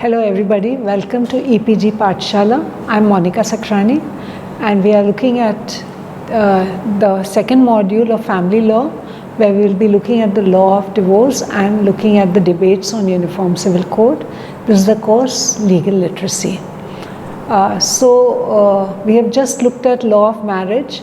Hello everybody, welcome to EPG Pathshala. I'm Monica Sakrani and we are looking at the second module of family law, where we will be looking at the law of divorce and looking at the debates on Uniform Civil Code. This is the course Legal Literacy. We have just looked at law of marriage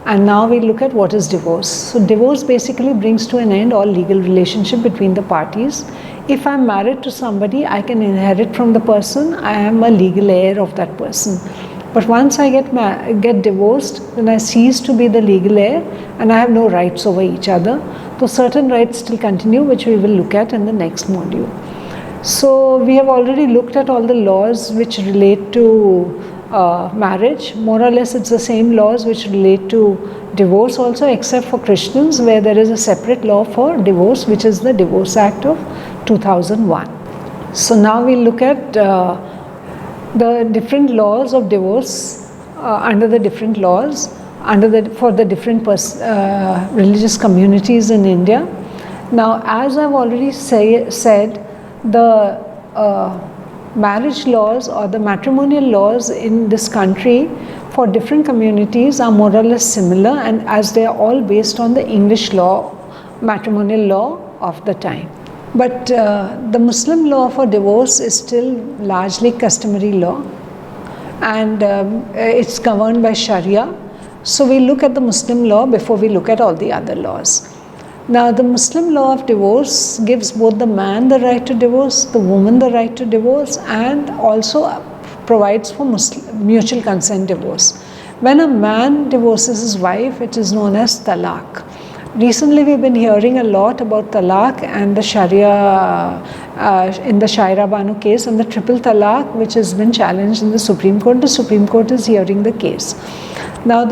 and now we look at what is divorce. So divorce basically brings to an end all legal relationship between the parties. If I'm married to somebody, I can inherit from the person. I am a legal heir of that person. But once I get divorced, then I cease to be the legal heir and I have no rights over each other. So certain rights still continue, which we will look at in the next module. So we have already looked at all the laws which relate to marriage. More or less it's the same laws which relate to divorce also, except for Christians, where there is a separate law for divorce, which is the Divorce Act of 2001. So now we look at the different laws of divorce under the different laws for the different religious communities in India. Now, as I've already said, the marriage laws or the matrimonial laws in this country for different communities are more or less similar, and as they are all based on the English law, matrimonial law of the time. But the Muslim law for divorce is still largely customary law, and it's governed by Sharia. So we look at the Muslim law before we look at all the other laws. Now, the Muslim law of divorce gives both the man the right to divorce, the woman the right to divorce, and also provides for mutual consent divorce. When a man divorces his wife, it is known as talaq. Recently, we've been hearing a lot about talaq and the Sharia in the Shaira Banu case and the triple talaq, which has been challenged in the Supreme Court. The Supreme Court is hearing the case. Now,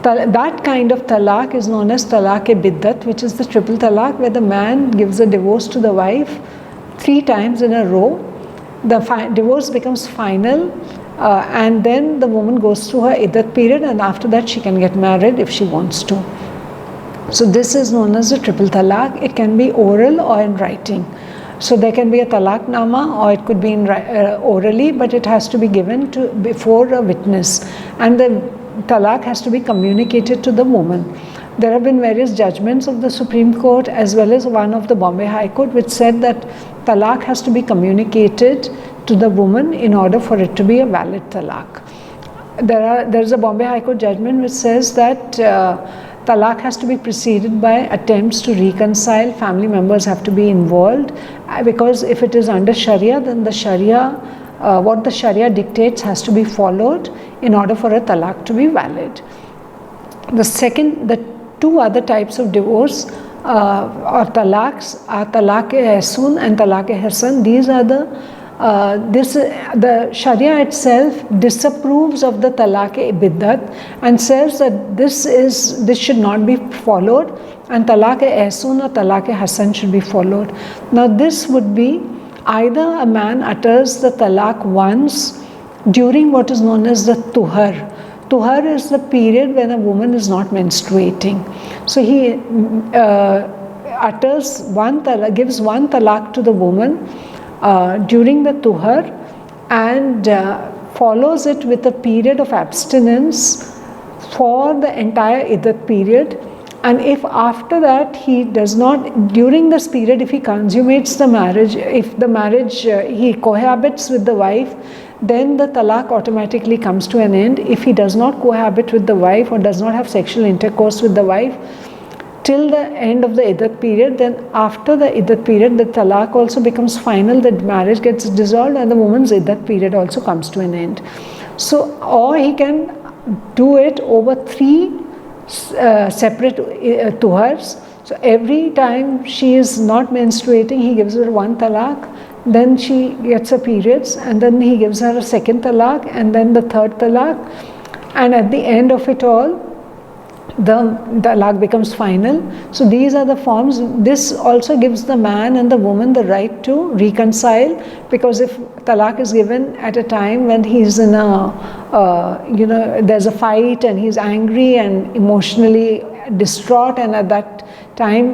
that kind of talaq is known as talaq-e-biddat, which is the triple talaq, where the man gives a divorce to the wife 3 times in a row. The divorce becomes final, and then the woman goes through her iddat period, and after that she can get married if she wants to. So this is known as the triple talaq. It can be oral or in writing. So there can be a talaqnama, or it could be in orally, but it has to be given before a witness, and the talaq has to be communicated to the woman. There have been various judgments of the Supreme Court as well as one of the Bombay High Court, which said that talaq has to be communicated to the woman in order for it to be a valid talaq. There is a Bombay High Court judgment which says that talaq has to be preceded by attempts to reconcile. Family members have to be involved, because if it is under Sharia, then the Sharia, what the Sharia dictates has to be followed in order for a talaq to be valid. The 2 other types of divorce or talaqs are talaq-e-hasun and talaq-e-hasan. These are the Sharia itself disapproves of the talaq-e-biddat and says that this should not be followed, and talaq-e-hasun or talaq-e-hasan should be followed. Now, this would be either a man utters the talaq once during what is known as the tuhar. Tuhar is the period when a woman is not menstruating. So he gives one talaq to the woman during the tuhar, and follows it with a period of abstinence for the entire iddat period. And if after that he does not, during this period, if he consummates the marriage, he cohabits with the wife, then the talaq automatically comes to an end. If he does not cohabit with the wife or does not have sexual intercourse with the wife till the end of the iddat period, then after the iddat period, the talaq also becomes final, the marriage gets dissolved and the woman's iddat period also comes to an end. So, or he can do it over 3 separate tuhars. So every time she is not menstruating, he gives her 1 talaq, then she gets her periods, and then he gives her a 2nd talaq, and then the 3rd talaq, and at the end of it all, the talaq becomes final. So these are the forms. This also gives the man and the woman the right to reconcile, because if talaq is given at a time when he's in there's a fight and he's angry and emotionally distraught, and at that time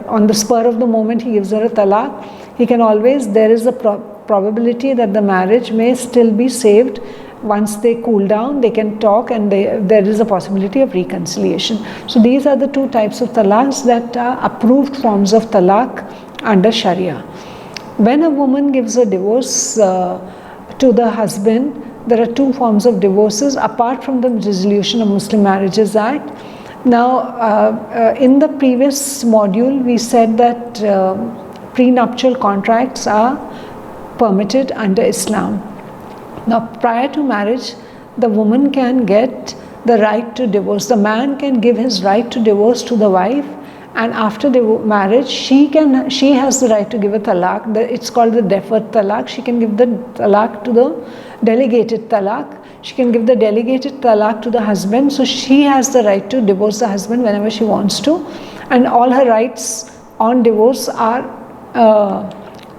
on the spur of the moment he gives her a talaq, He can always, there is a probability that the marriage may still be saved. Once they cool down, they can talk, and there is a possibility of reconciliation. So these are the two types of talaqs that are approved forms of talaq under Sharia. When a woman gives a divorce to the husband, there are two forms of divorces apart from the Dissolution of Muslim Marriages Act. Now, in the previous module, we said that prenuptial contracts are permitted under Islam. Now, prior to marriage, the woman can get the right to divorce. The man can give his right to divorce to the wife, and after the marriage, she has the right to give a talaq. It's called the deferred talaq. She can give the talaq to the delegated talaq. She can give the delegated talaq to the husband. So she has the right to divorce the husband whenever she wants to, and all her rights on divorce are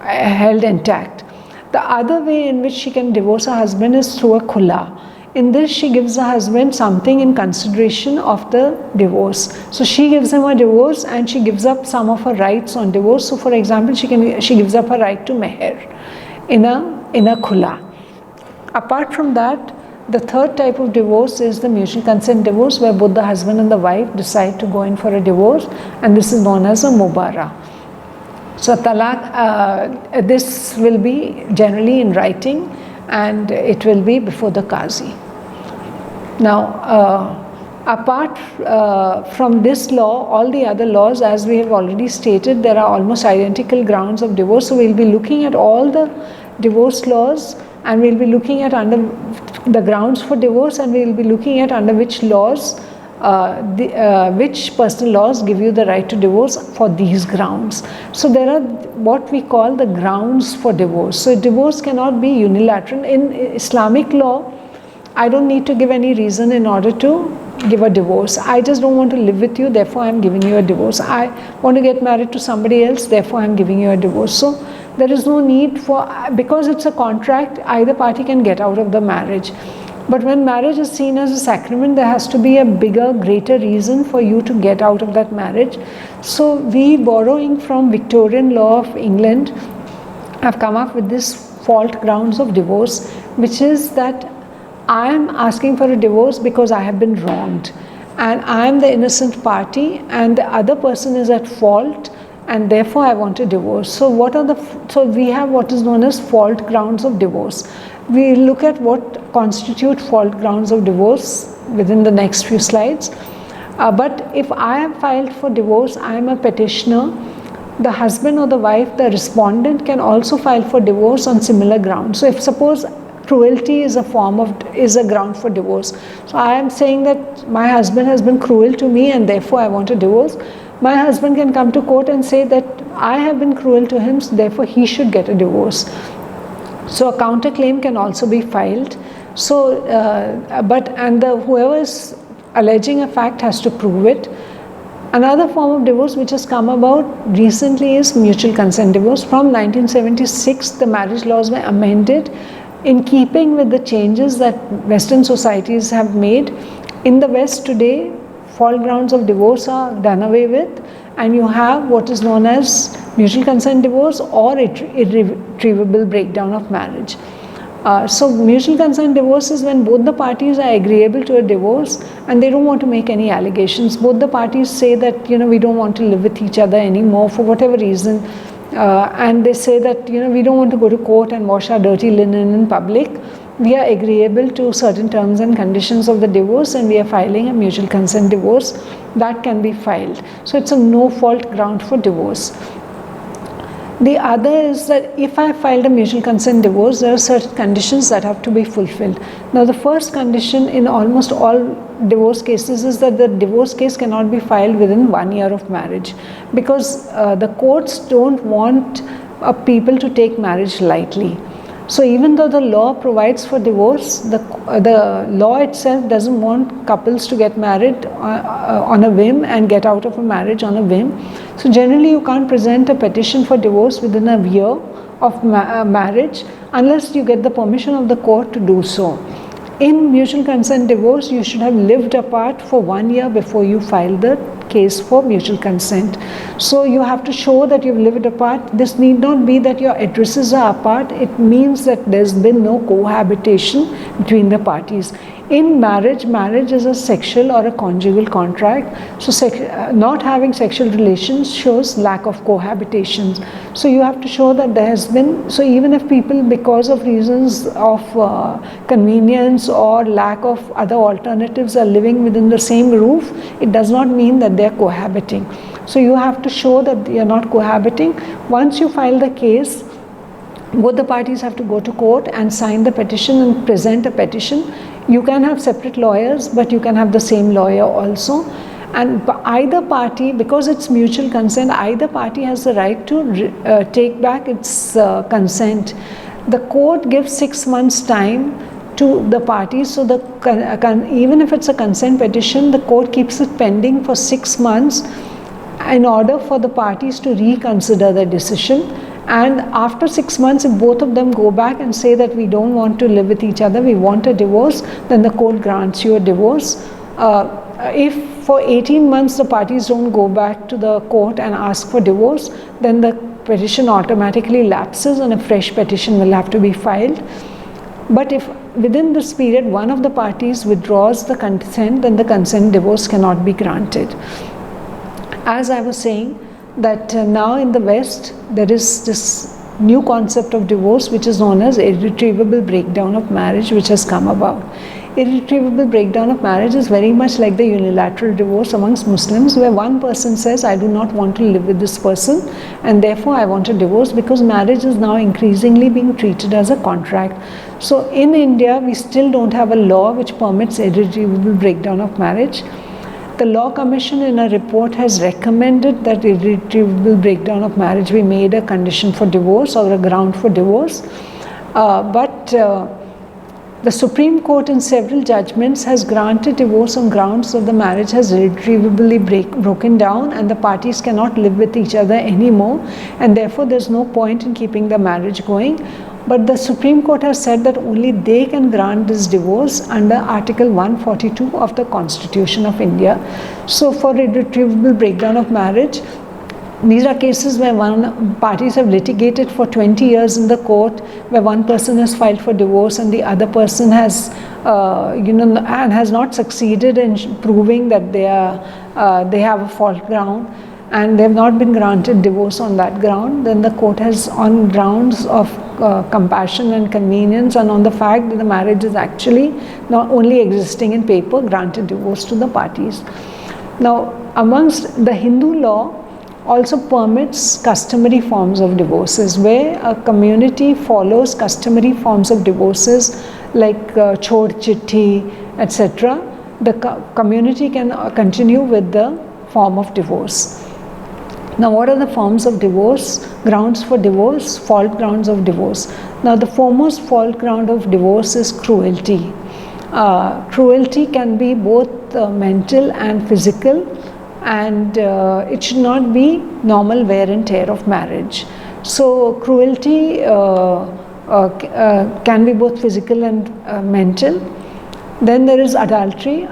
held intact. The other way in which she can divorce her husband is through a khula. In this, she gives the husband something in consideration of the divorce. So she gives him a divorce, and she gives up some of her rights on divorce. So for example, she gives up her right to meher in a khula. Apart from that, the third type of divorce is the mutual consent divorce, where both the husband and the wife decide to go in for a divorce, and this is known as a mubara. So talaq, this will be generally in writing, and it will be before the qazi. Now, apart from this law, all the other laws, as we have already stated, there are almost identical grounds of divorce. So we'll be looking at all the divorce laws, and we'll be looking at under the grounds for divorce, and we'll be looking at under which laws, which personal laws give you the right to divorce for these grounds. So there are what we call the grounds for divorce. So divorce cannot be unilateral. In Islamic law, I don't need to give any reason in order to give a divorce. I just don't want to live with you, therefore I'm giving you a divorce. I want to get married to somebody else, therefore I'm giving you a divorce. So there is no need for, because it's a contract, either party can get out of the marriage. But when marriage is seen as a sacrament, there has to be a bigger, greater reason for you to get out of that marriage. So we, borrowing from Victorian law of England, have come up with this fault grounds of divorce, which is that I am asking for a divorce because I have been wronged, and I am the innocent party, and the other person is at fault, and therefore I want a divorce. So so we have what is known as fault grounds of divorce. We look at what constitute fault grounds of divorce within the next few slides. But if I am filed for divorce, I am a petitioner. The husband or the wife, the respondent, can also file for divorce on similar grounds. So if suppose cruelty is a ground for divorce. So I am saying that my husband has been cruel to me, and therefore I want a divorce. My husband can come to court and say that I have been cruel to him, so therefore he should get a divorce. So a counterclaim can also be filed. So, whoever is alleging a fact has to prove it. Another form of divorce which has come about recently is mutual consent divorce. From 1976, the marriage laws were amended in keeping with the changes that Western societies have made. In the West today, fault grounds of divorce are done away with, and you have what is known as mutual consent divorce or irretrievable breakdown of marriage. So mutual consent divorce is when both the parties are agreeable to a divorce and they don't want to make any allegations. Both the parties say that, we don't want to live with each other anymore for whatever reason, and they say that, we don't want to go to court and wash our dirty linen in public. We are agreeable to certain terms and conditions of the divorce, and we are filing a mutual consent divorce. That can be filed. So it's a no fault ground for divorce. The other is that if I filed a mutual consent divorce, there are certain conditions that have to be fulfilled. Now, the first condition in almost all divorce cases is that the divorce case cannot be filed within 1 year of marriage, because the courts don't want people to take marriage lightly. So even though the law provides for divorce, the law itself doesn't want couples to get married on a whim and get out of a marriage on a whim. So generally you can't present a petition for divorce within a year of marriage unless you get the permission of the court to do so. In mutual consent divorce, you should have lived apart for 1 year before you file the case for mutual consent. So you have to show that you've lived apart. This need not be that your addresses are apart. It means that there's been no cohabitation between the parties. In marriage, marriage is a sexual or a conjugal contract. So not having sexual relations shows lack of cohabitation. So you have to show that there has been, so even if people, because of reasons of convenience or lack of other alternatives, are living within the same roof, it does not mean that they are cohabiting. So you have to show that you are not cohabiting. Once you file the case, both the parties have to go to court and sign the petition and present a petition. You can have separate lawyers, but you can have the same lawyer also. And either party, because it's mutual consent, either party has the right to take back its consent. The court gives 6 months time to the parties. So even if it's a consent petition, the court keeps it pending for 6 months in order for the parties to reconsider the decision. And after 6 months, if both of them go back and say that we don't want to live with each other, we want a divorce, then the court grants you a divorce. If for 18 months the parties don't go back to the court and ask for divorce, then the petition automatically lapses and a fresh petition will have to be filed. But if within this period one of the parties withdraws the consent, then the consent divorce cannot be granted. As I was saying, that now in the West there is this new concept of divorce which is known as irretrievable breakdown of marriage, which has come about. Irretrievable breakdown of marriage is very much like the unilateral divorce amongst Muslims, where one person says, I do not want to live with this person and therefore I want a divorce, because marriage is now increasingly being treated as a contract. So in India we still don't have a law which permits irretrievable breakdown of marriage. The Law Commission in a report has recommended that irretrievable breakdown of marriage be made a condition for divorce or a ground for divorce. But the Supreme Court in several judgments has granted divorce on grounds that the marriage has irretrievably broken down and the parties cannot live with each other anymore, and therefore there's no point in keeping the marriage going. But the Supreme Court has said that only they can grant this divorce under Article 142 of the Constitution of India. So for irretrievable breakdown of marriage, these are cases where parties have litigated for 20 years in the court, where one person has filed for divorce and the other person has, and has not succeeded in proving that they have a fault ground, and they have not been granted divorce on that ground. Then the court has, on grounds of compassion and convenience and on the fact that the marriage is actually not only existing in paper, granted divorce to the parties. Now, amongst the Hindu law also permits customary forms of divorces, where a community follows customary forms of divorces like chod chitti, etc. The community can continue with the form of divorce. Now, what are the forms of divorce? Grounds for divorce, fault grounds of divorce. Now, the foremost fault ground of divorce is cruelty. Cruelty can be both mental and physical, and it should not be normal wear and tear of marriage. So, cruelty can be both physical and mental. Then there is adultery.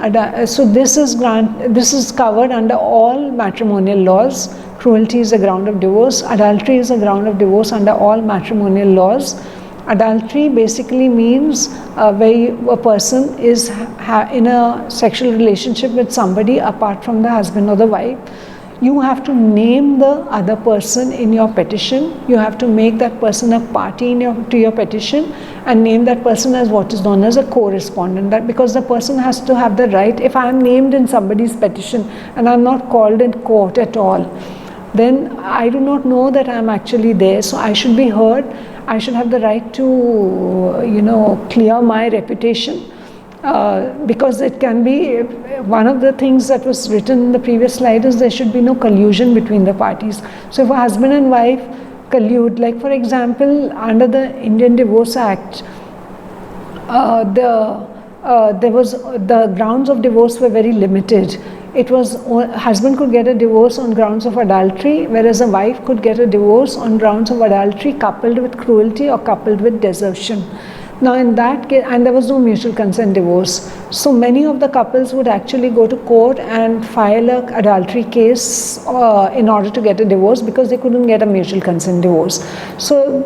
So this is covered under all matrimonial laws. Cruelty is a ground of divorce. Adultery is a ground of divorce under all matrimonial laws. Adultery basically means where a person is in a sexual relationship with somebody apart from the husband or the wife. You have to name the other person in your petition. You have to make that person a party to your petition and name that person as what is known as a co-respondent. That because the person has to have the right, if I am named in somebody's petition and I am not called in court at all, then I do not know that I am actually there. So I should be heard. I should have the right to, clear my reputation. Because it can be, one of the things that was written in the previous slide is there should be no collusion between the parties. So if a husband and wife collude, like for example, under the Indian Divorce Act, the grounds of divorce were very limited. It was, husband could get a divorce on grounds of adultery, whereas a wife could get a divorce on grounds of adultery coupled with cruelty or coupled with desertion. Now in that case, and there was no mutual consent divorce, so many of the couples would actually go to court and file a adultery case in order to get a divorce, because they couldn't get a mutual consent divorce. So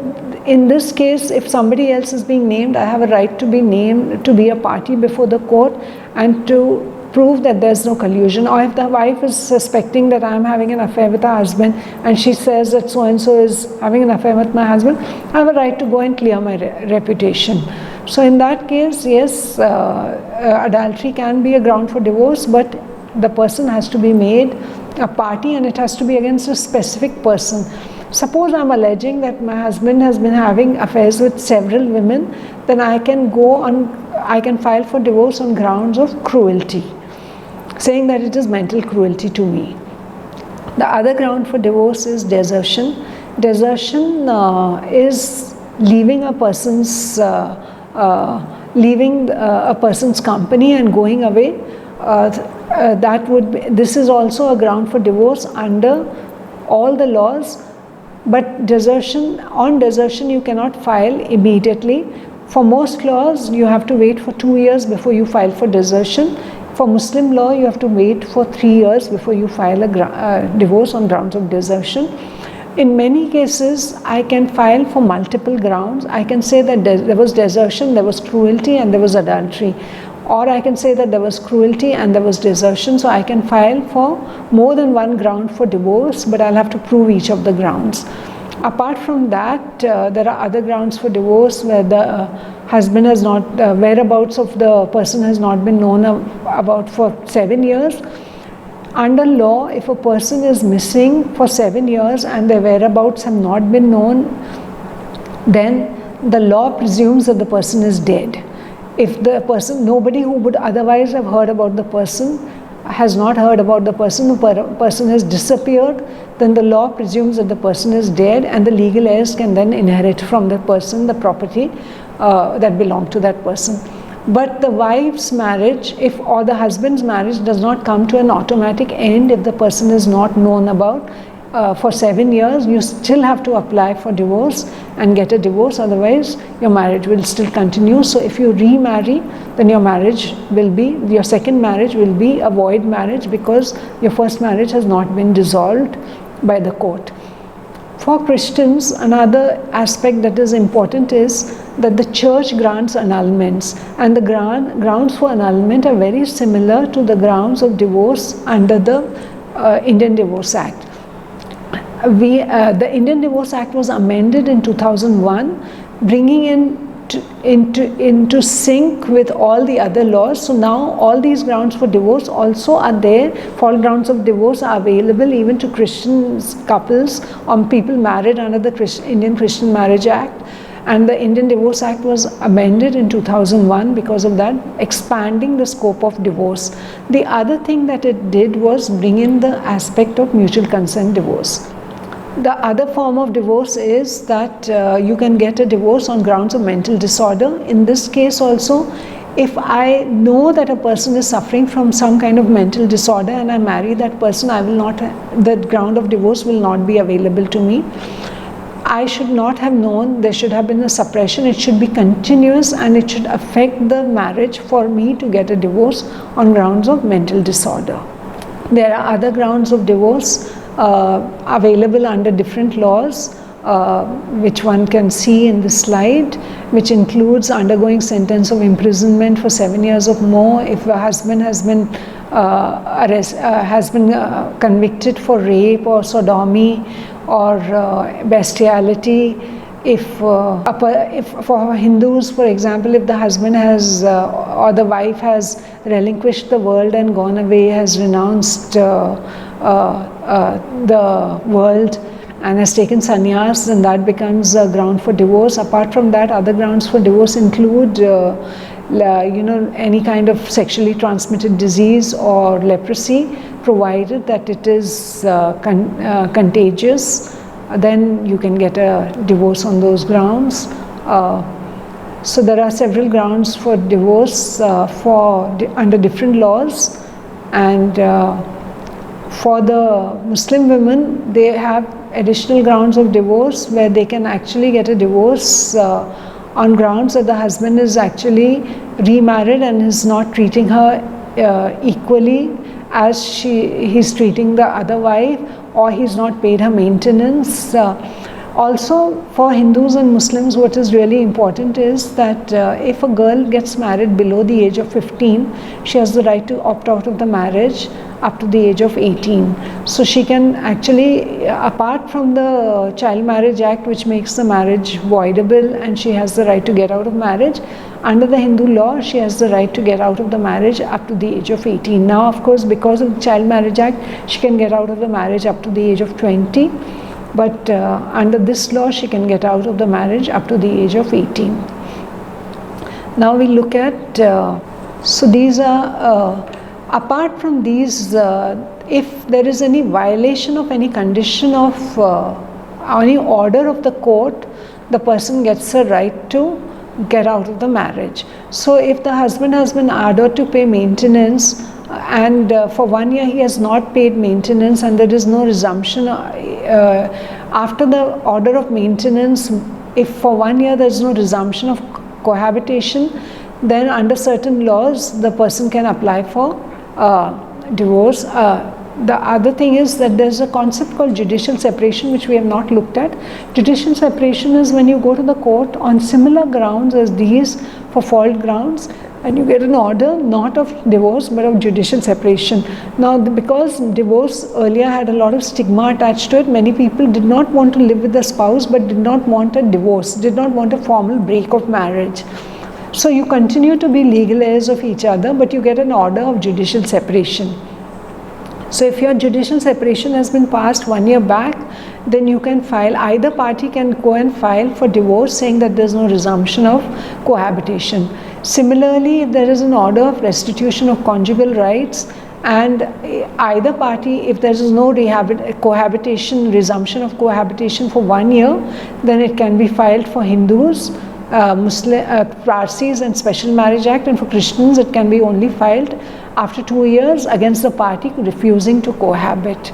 in this case, if somebody else is being named, I have a right to be named, to be a party before the court and to prove that there's no collusion. Or if the wife is suspecting that I'm having an affair with her husband and she says that so and so is having an affair with my husband, I have a right to go and clear my reputation. So in that case, yes, adultery can be a ground for divorce, but the person has to be made a party and it has to be against a specific person. Suppose I'm alleging that my husband has been having affairs with several women, then I can file for divorce on grounds of cruelty, saying that it is mental cruelty to me. The other ground for divorce is desertion. Desertion is leaving a person's company and going away. This is also a ground for divorce under all the laws. But desertion, you cannot file immediately. For most laws, you have to wait for 2 years before you file for desertion. For Muslim law, you have to wait for 3 years before you file a divorce on grounds of desertion. In many cases, I can file for multiple grounds. I can say that there was desertion, there was cruelty, and there was adultery. Or I can say that there was cruelty and there was desertion. So I can file for more than one ground for divorce, but I'll have to prove each of the grounds. Apart from that, there are other grounds for divorce where the husband has not, whereabouts of the person has not been known about for 7 years. Under law, if a person is missing for 7 years and their whereabouts have not been known, then the law presumes that the person is dead. If the person, nobody who would otherwise have heard about the person has not heard about the person has disappeared, then the law presumes that the person is dead, and the legal heirs can then inherit from the person the property that belonged to that person. But the wife's marriage, or the husband's marriage, does not come to an automatic end if the person is not known about for 7 years. You still have to apply for divorce and get a divorce, otherwise your marriage will still continue. So if you remarry, then your second marriage will be a void marriage, because your first marriage has not been dissolved by the court. For Christians, another aspect that is important is that the church grants annulments, and the grounds for annulment are very similar to the grounds of divorce under the Indian Divorce Act. The Indian Divorce Act was amended in 2001, bringing into sync with all the other laws. So now all these grounds for divorce also are there. All grounds of divorce are available even to Christian couples or people married under the Indian Christian Marriage Act. And the Indian Divorce Act was amended in 2001 because of that, expanding the scope of divorce. The other thing that it did was bring in the aspect of mutual consent divorce. The other form of divorce is that you can get a divorce on grounds of mental disorder. In this case also, if I know that a person is suffering from some kind of mental disorder and I marry that person, the ground of divorce will not be available to me. I should not have known, there should have been a suppression, it should be continuous, and it should affect the marriage for me to get a divorce on grounds of mental disorder. There are other grounds of divorce available under different laws, which one can see in the slide, which includes undergoing sentence of imprisonment for 7 years or more if a husband has been convicted for rape or sodomy or bestiality. If for Hindus, for example, if the husband has or the wife has relinquished the world and gone away, has renounced the world and has taken sannyas, then that becomes a ground for divorce. Apart from that, other grounds for divorce include any kind of sexually transmitted disease or leprosy, provided that it is contagious, then you can get a divorce on those grounds. So there are several grounds for divorce under different laws, and for the Muslim women, they have additional grounds of divorce where they can actually get a divorce on grounds that the husband is actually remarried and is not treating her equally as he's treating the other wife, or he's not paid her maintenance. Also, for Hindus and Muslims, what is really important is that if a girl gets married below the age of 15, she has the right to opt out of the marriage up to the age of 18. So she can actually, apart from the Child Marriage Act, which makes the marriage voidable, and she has the right to get out of marriage, under the Hindu law, she has the right to get out of the marriage up to the age of 18. Now, of course, because of the Child Marriage Act, she can get out of the marriage up to the age of 20. But under this law, she can get out of the marriage up to the age of 18. Now we look at, so these are, apart from these, if there is any violation of any condition of any order of the court, the person gets a right to get out of the marriage. So if the husband has been ordered to pay maintenance, and for 1 year he has not paid maintenance, and there is no resumption after the order of maintenance, if for 1 year there is no resumption of cohabitation, then under certain laws the person can apply for divorce. The other thing is that there's a concept called judicial separation, which we have not looked at. Judicial separation is when you go to the court on similar grounds as these, for fault grounds, and you get an order not of divorce but of judicial separation. Now, because divorce earlier had a lot of stigma attached to it, many people did not want to live with the spouse but did not want a divorce, did not want a formal break of marriage. So you continue to be legal heirs of each other, but you get an order of judicial separation. So if your judicial separation has been passed 1 year back, then you can file, either party can go and file for divorce saying that there's no resumption of cohabitation. Similarly, if there is an order of restitution of conjugal rights, and either party, if there is no cohabitation, resumption of cohabitation for 1 year, then it can be filed for Hindus, Parsis and Special Marriage Act, and for Christians it can be only filed after 2 years against the party refusing to cohabit.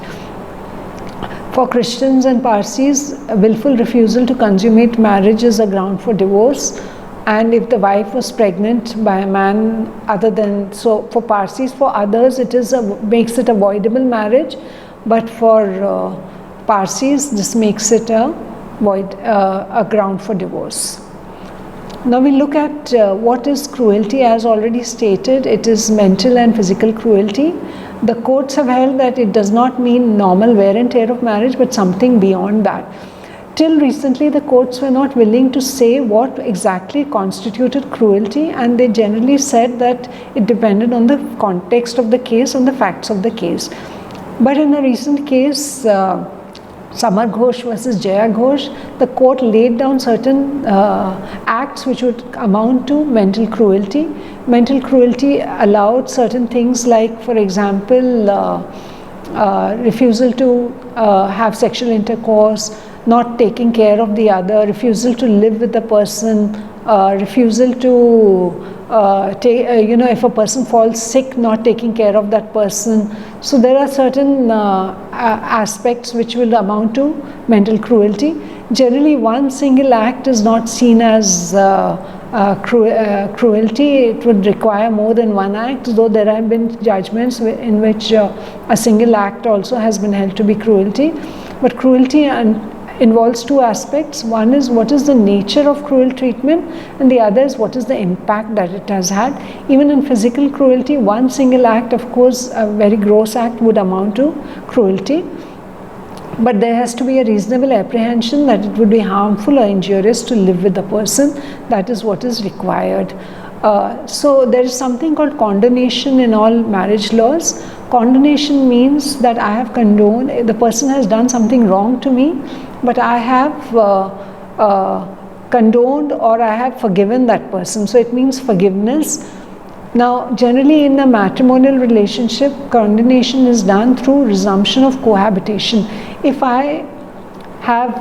For Christians and Parsis, a willful refusal to consummate marriage is a ground for divorce, and if the wife was pregnant by a man other than, so for Parsis, for others it is makes it a voidable marriage, but for Parsis this makes it a ground for divorce. Now we look at what is cruelty. As already stated, it is mental and physical cruelty. The courts have held that it does not mean normal wear and tear of marriage, but something beyond that. Till recently, the courts were not willing to say what exactly constituted cruelty, and they generally said that it depended on the context of the case, on the facts of the case. But in a recent case, Samar Ghosh versus Jaya Ghosh, the court laid down certain acts which would amount to mental cruelty. Mental cruelty allowed certain things like, for example, refusal to have sexual intercourse, not taking care of the other, refusal to live with the person, refusal to if a person falls sick, not taking care of that person. So there are certain aspects which will amount to mental cruelty. Generally, one single act is not seen as cruelty. It would require more than one act, though there have been judgments in which a single act also has been held to be cruelty. But cruelty involves two aspects. One is what is the nature of cruel treatment, and the other is what is the impact that it has had. Even in physical cruelty, one single act, of course, a very gross act would amount to cruelty. But there has to be a reasonable apprehension that it would be harmful or injurious to live with the person. That is what is required. So there is something called condonation in all marriage laws. Condonation means that I have condoned, the person has done something wrong to me, but I have condoned or I have forgiven that person. So it means forgiveness. Now, generally in a matrimonial relationship, condonation is done through resumption of cohabitation. If I have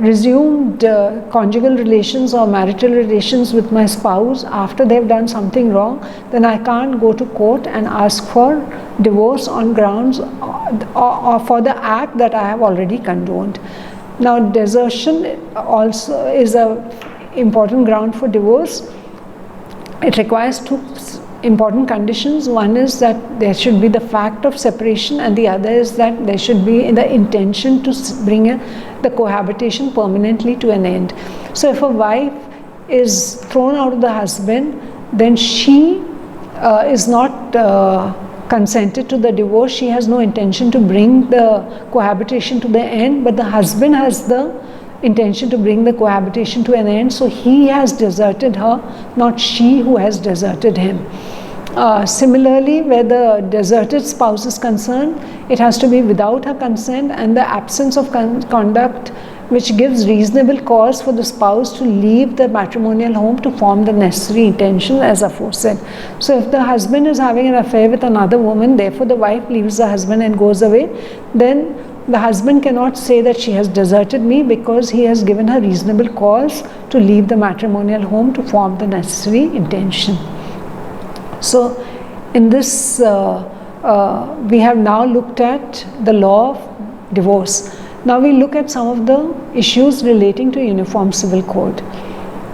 resumed conjugal relations or marital relations with my spouse after they have done something wrong, then I can't go to court and ask for divorce on grounds or for the act that I have already condoned. Now, desertion also is important ground for divorce. It requires two important conditions. One is that there should be the fact of separation, and the other is that there should be the intention to bring the cohabitation permanently to an end. So if a wife is thrown out of the husband, then she is not consented to the divorce. She has no intention to bring the cohabitation to the end, but the husband has the intention to bring the cohabitation to an end. So he has deserted her, not she who has deserted him. Similarly, where the deserted spouse is concerned, it has to be without her consent and the absence of conduct which gives reasonable cause for the spouse to leave the matrimonial home to form the necessary intention as aforesaid. So if the husband is having an affair with another woman, therefore the wife leaves the husband and goes away, then the husband cannot say that she has deserted me, because he has given her reasonable cause to leave the matrimonial home to form the necessary intention. So in this, we have now looked at the law of divorce. Now we look at some of the issues relating to Uniform Civil Code.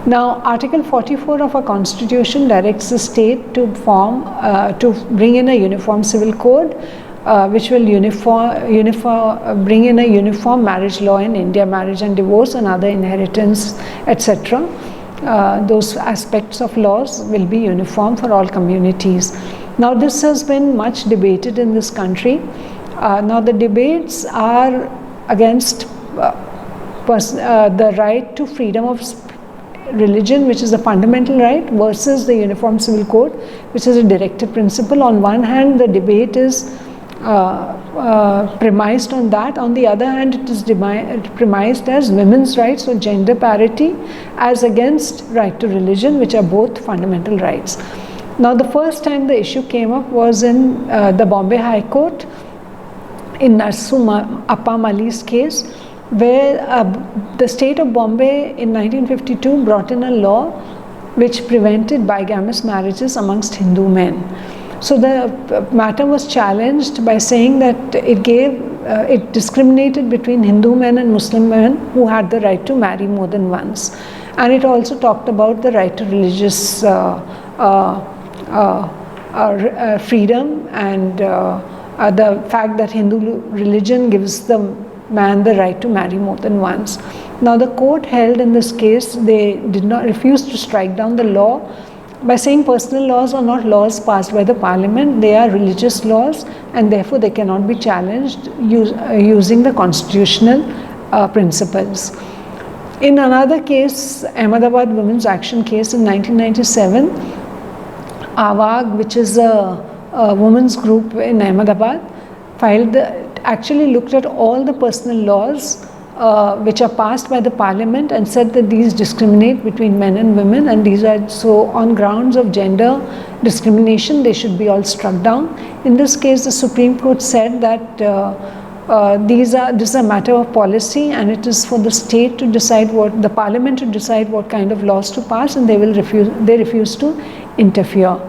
Now Article 44 of our Constitution directs the state to bring in a Uniform Civil Code, which will bring in a uniform marriage law in India, marriage and divorce and other inheritance, etc. Those aspects of laws will be uniform for all communities. Now this has been much debated in this country. Now the debates are against the right to freedom of religion, which is a fundamental right, versus the Uniform Civil Code, which is a directive principle. On one hand, the debate is premised on that. On the other hand, it is premised as women's rights or gender parity as against right to religion, which are both fundamental rights. Now the first time the issue came up was in the Bombay High Court in Narsu Appam Ali's case, where the state of Bombay in 1952 brought in a law which prevented bigamous marriages amongst Hindu men. So the matter was challenged by saying that it discriminated between Hindu men and Muslim men who had the right to marry more than once. And it also talked about the right to religious freedom and the fact that Hindu religion gives the man the right to marry more than once. Now the court held in this case, they refused to strike down the law by saying personal laws are not laws passed by the parliament, they are religious laws, and therefore they cannot be challenged using the constitutional principles. In another case, Ahmedabad Women's Action case in 1997, AWAG, which is a women's group in Ahmedabad, actually looked at all the personal laws which are passed by the parliament and said that these discriminate between men and women, and these are so on grounds of gender discrimination they should be all struck down. In this case, the Supreme Court said that this is a matter of policy, and it is for the state to decide the parliament to decide what kind of laws to pass, and they refuse to interfere.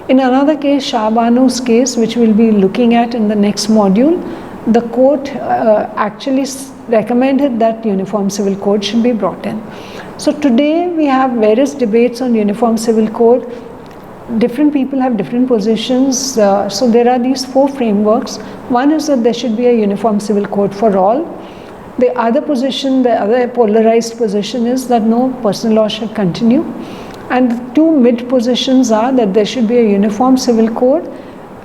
In another case, Shah Banu's case, which we'll be looking at in the next module, the court actually recommended that Uniform Civil Code should be brought in. So today we have various debates on Uniform Civil Code. Different people have different positions. So there are these four frameworks. One is that there should be a Uniform Civil Code for all. The other position, the other polarized position is that no, personal law should continue. And the two mid positions are that there should be a Uniform Civil Code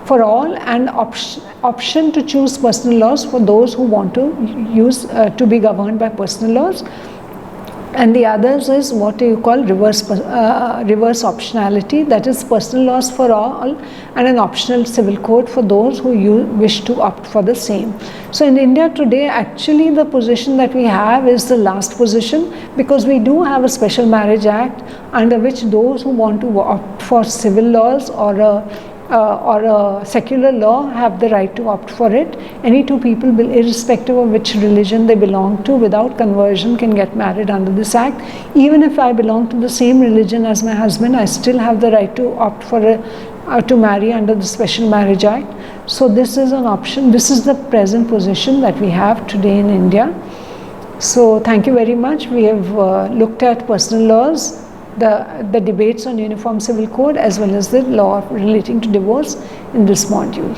for all and option to choose personal laws for those who want to use to be governed by personal laws. And the others is what you call reverse optionality, that is personal laws for all and an optional civil code for those who wish to opt for the same. So in India today, actually the position that we have is the last position, because we do have a Special Marriage Act under which those who want to opt for civil laws or a secular law have the right to opt for it. Any two people, irrespective of which religion they belong to, without conversion can get married under this act. Even if I belong to the same religion as my husband, I still have the right to opt for to marry under the Special Marriage Act. So this is an option. This is the present position that we have today in India. So thank you very much. We have looked at personal laws, the debates on Uniform Civil Code, as well as the law relating to divorce in this module.